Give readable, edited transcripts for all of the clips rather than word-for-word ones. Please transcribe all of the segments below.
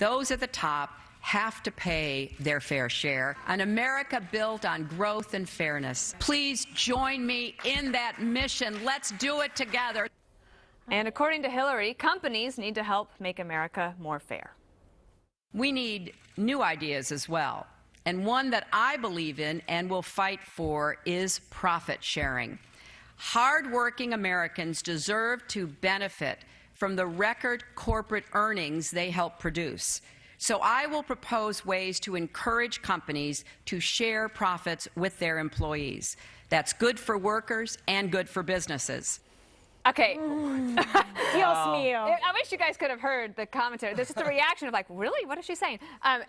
Those at the top have to pay their fair share. An America built on growth and fairness. Please join me in that mission. Let's do it together. And according to Hillary, companies need to help make America more fair. We need new ideas as well. And one that I believe in and will fight for is profit sharing. Hard-working Americans deserve to benefit from the record corporate earnings they help produce. So I will propose ways to encourage companies to share profits with their employees. That's good for workers and good for businesses. Okay. Dios mío. I wish you guys could have heard the commentary. This is the reaction of like, really? What is she saying?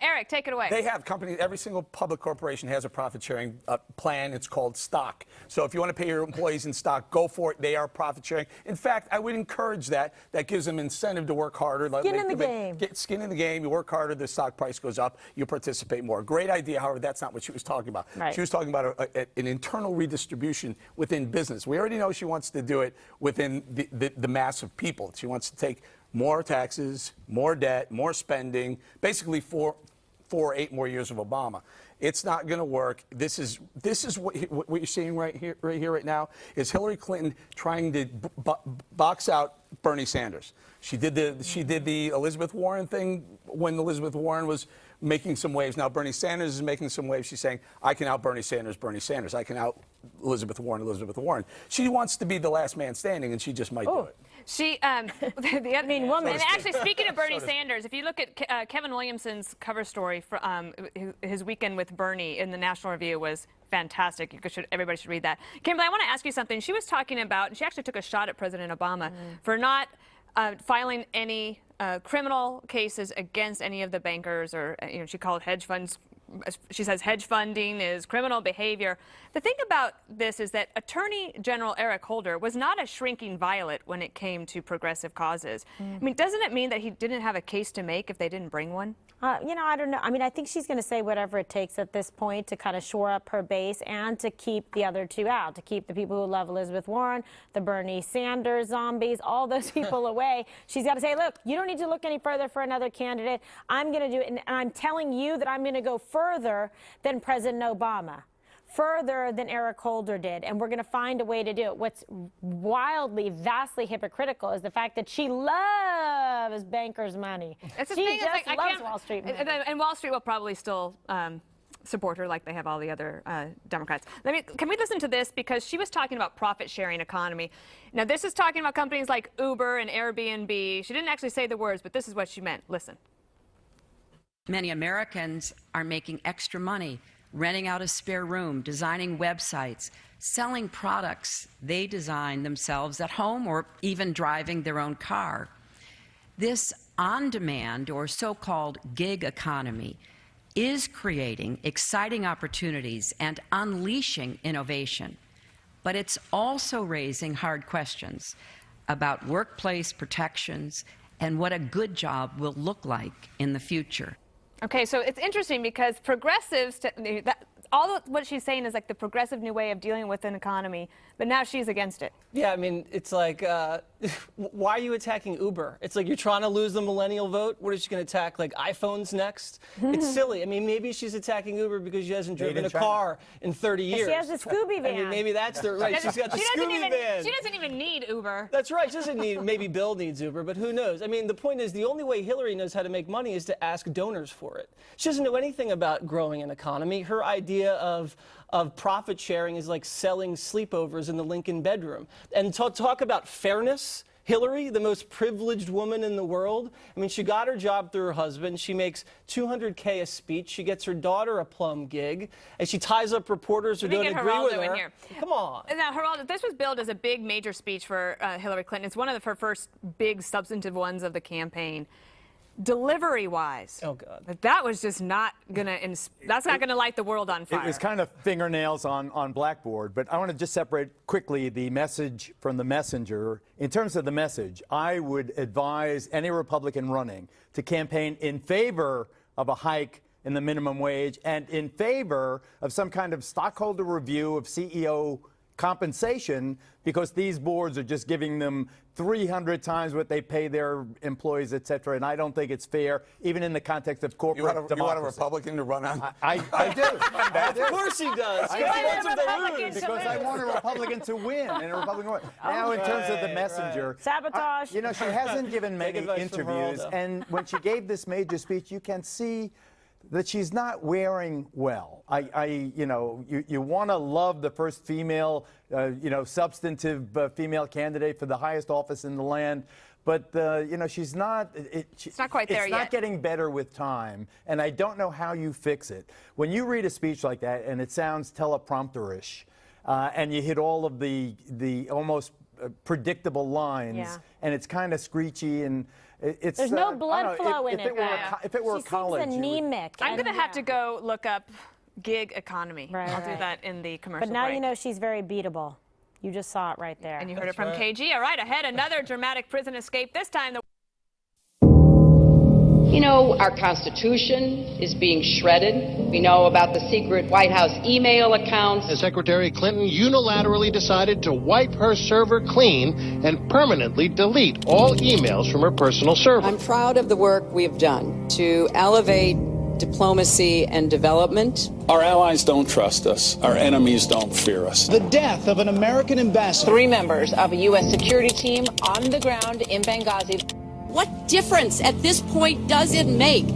Eric, take it away. They have companies, every single public corporation has a profit sharing plan. It's called stock. So if you want to pay your employees in stock, go for it. They are profit sharing. In fact, I would encourage that. That gives them incentive to work harder. Skin in the game. Get skin in the game. You work harder, the stock price goes up, you participate more. Great idea. However, that's not what she was talking about. Right. She was talking about an internal redistribution within business. We already know she wants to do it within the mass of people. She wants to take more taxes, more debt, more spending, basically 4 or 8 more years of Obama. It's not going to work. This is what you're seeing right here, right now, is Hillary Clinton trying to box out Bernie Sanders. She did the Elizabeth Warren thing when Elizabeth Warren was making some waves. Now Bernie Sanders is making some waves. She's saying, I can out Bernie Sanders, Bernie Sanders. I can out Elizabeth Warren, Elizabeth Warren. She wants to be the last man standing, and she just might do it. She, the other woman. And actually, speaking of Bernie Sanders, if you look at Kevin Williamson's cover story for his weekend with Bernie in the National Review was fantastic. Everybody should read that. Kimberly, I want to ask you something. She was talking about, and she actually took a shot at President Obama for not filing any criminal cases against any of the bankers, or she called hedge funds. She says hedge funding is criminal behavior. The thing about this is that Attorney General Eric Holder was not a shrinking violet when it came to progressive causes. I mean, doesn't it mean that he didn't have a case to make if they didn't bring one? I don't know. I mean, I think she's going to say whatever it takes at this point to kind of shore up her base and to keep the other two out, to keep the people who love Elizabeth Warren, the Bernie Sanders zombies, all those people away. She's got to say, look, you don't need to look any further for another candidate. I'm going to do it, and I'm telling you that I'm going to go further than President Obama, further than Eric Holder did, and we're going to find a way to do it. What's wildly, vastly hypocritical is the fact that she loves bankers' money. She just loves Wall Street money. And Wall Street will probably still support her like they have all the other Democrats. Can we listen to this? Because she was talking about profit-sharing economy. Now, this is talking about companies like Uber and Airbnb. She didn't actually say the words, but this is what she meant. Listen. Many Americans are making extra money renting out a spare room, designing websites, selling products they design themselves at home, or even driving their own car. This on-demand or so-called gig economy is creating exciting opportunities and unleashing innovation. But it's also raising hard questions about workplace protections and what a good job will look like in the future. Okay, so it's interesting because progressives, what she's saying is like the progressive new way of dealing with an economy, but now she's against it. Yeah, I mean, it's like, why are you attacking Uber? It's like you're trying to lose the millennial vote. What is she going to attack, like iPhones next? It's silly. I mean, maybe she's attacking Uber because she hasn't driven a car in 30 years. She has a Scooby van. I mean, maybe that's the right. She's got the Scooby van. She doesn't even need Uber. That's right. She doesn't need. Maybe Bill needs Uber, but who knows? I mean, the point is, the only way Hillary knows how to make money is to ask donors for it. She doesn't know anything about growing an economy. Her idea of profit sharing is like selling sleepovers in the Lincoln bedroom. And talk about fairness. Hillary, the most privileged woman in the world. I mean, she got her job through her husband. She makes $200K a speech. She gets her daughter a plum gig, and she ties up reporters who don't agree with her. Here. Come on. Now, Geraldo, this was billed as a big, major speech for Hillary Clinton. It's one of her first big, substantive ones of the campaign. Delivery-wise, oh God, that was just not gonna. That's not gonna light the world on fire. It was kind of fingernails on blackboard. But I want to just separate quickly the message from the messenger. In terms of the message, I would advise any Republican running to campaign in favor of a hike in the minimum wage and in favor of some kind of stockholder review of CEO compensation because these boards are just giving them 300 times what they pay their employees, et cetera. And I don't think it's fair, even in the context of corporate democracy. You want a Republican to run on? I do. Of course he does. I Because because I want a Republican to win and a Republican to win. Now, in terms of the messenger, Sabotage. you know, she hasn't given many advice from interviews, Geraldo. and when she gave this major speech, you can see that she's not wearing well. You know, you want to love the first female, you know, substantive female candidate for the highest office in the land. But, you know, she's not. It's not quite there It's not yet. getting better with time, and I don't know how you fix it. When you read a speech like that and it sounds teleprompter-ish, and you hit all of the almost predictable lines, Yeah. and it's kind of screechy and. It's, There's no I don't blood know, flow in if it. If it were She college, seems you would- anemic. I'm and going to have yeah. to go look up gig economy. Right, I'll do right. that in the commercial But now break. you know she's very beatable. You just saw it right there. And you heard it from KG. All right, ahead, another dramatic prison escape. This time, the You know, our Constitution is being shredded. We know about the secret White House email accounts. Secretary Clinton unilaterally decided to wipe her server clean and permanently delete all emails from her personal server. I'm proud of the work we have done to elevate diplomacy and development. Our allies don't trust us. Our enemies don't fear us. The death of an American ambassador. 3 members of a U.S. security team on the ground in Benghazi. What difference at this point does it make?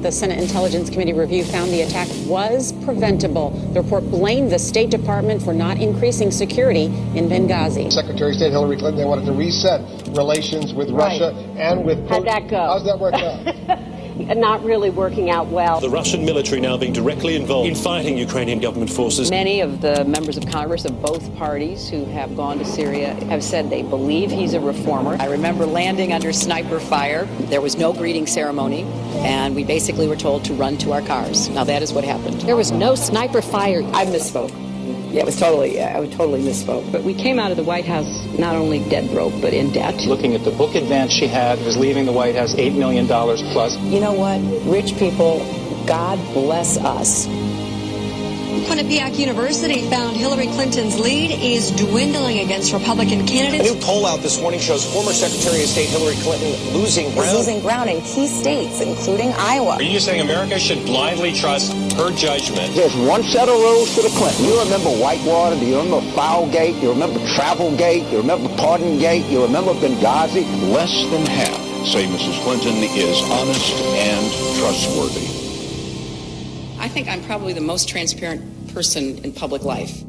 The Senate Intelligence Committee review found the attack was preventable. The report blamed the State Department for not increasing security in Benghazi. Secretary of State Hillary Clinton, they wanted to reset relations with Russia and with Putin. How'd that go? How's that work out? Not really working out well. The Russian military now being directly involved in fighting Ukrainian government forces. Many of the members of Congress of both parties who have gone to Syria have said they believe he's a reformer. I remember landing under sniper fire. There was no greeting ceremony, and we basically were told to run to our cars. Now that is what happened. There was no sniper fire. I misspoke. Yeah, I totally misspoke. But we came out of the White House not only dead broke, but in debt. Looking at the book advance she had, was leaving the White House $8 million plus. You know what? Rich people, God bless us. Quinnipiac University found Hillary Clinton's lead is dwindling against Republican A candidates. new poll out this morning shows former Secretary of State Hillary Clinton losing ground. ground in key states, including Iowa. Are you saying America should blindly trust her judgment? There's one set of rules for the Clinton. You remember Whitewater? Do you remember Foulgate? You remember Travelgate? You remember Pardongate? You remember Benghazi? Less than half say Mrs. Clinton is honest and trustworthy. I think I'm probably the most transparent person in public life.